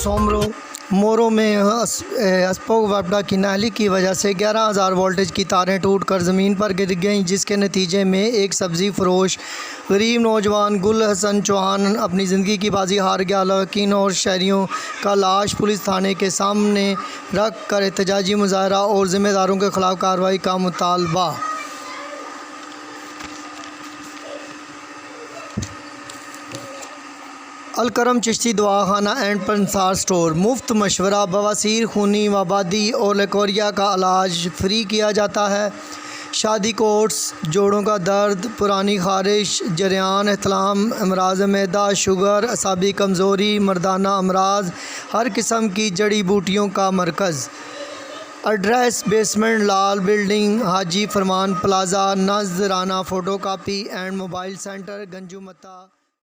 सोमरो मोरो में अस्पोक वापडा की नाली की वजह से 11,000 वोल्टेज की तारें टूटकर ज़मीन पर गिर गईं, जिसके नतीजे में एक सब्ज़ी फ़रोश गरीब नौजवान गुल हसन चौहान अपनी ज़िंदगी की बाजी हार गया। लवाकिन और शहरियों का लाश पुलिस थाने के सामने रख कर एहतजाजी मुजाहरा और ज़िम्मेदारों के ख़िलाफ़ कार्रवाई का मुतालबा। अलकरम चिश्ती दवाखाना एंड पंसार स्टोर मुफ्त मशवरा, बवासीर, खूनी वबादी और लेकोरिया का इलाज फ्री किया जाता है। शादी कोर्स, जोड़ों का दर्द, पुरानी खारिश, जरियान, एहतलाम, अमराज मैदा, शुगर, असाबी कमज़ोरी, मर्दाना अमराज, हर किस्म की जड़ी बूटियों का मरकज़। एड्रेस बेसमेंट लाल building, Haji Farman plaza, Nazrana photo copy and mobile centre, गंजू मत्ता।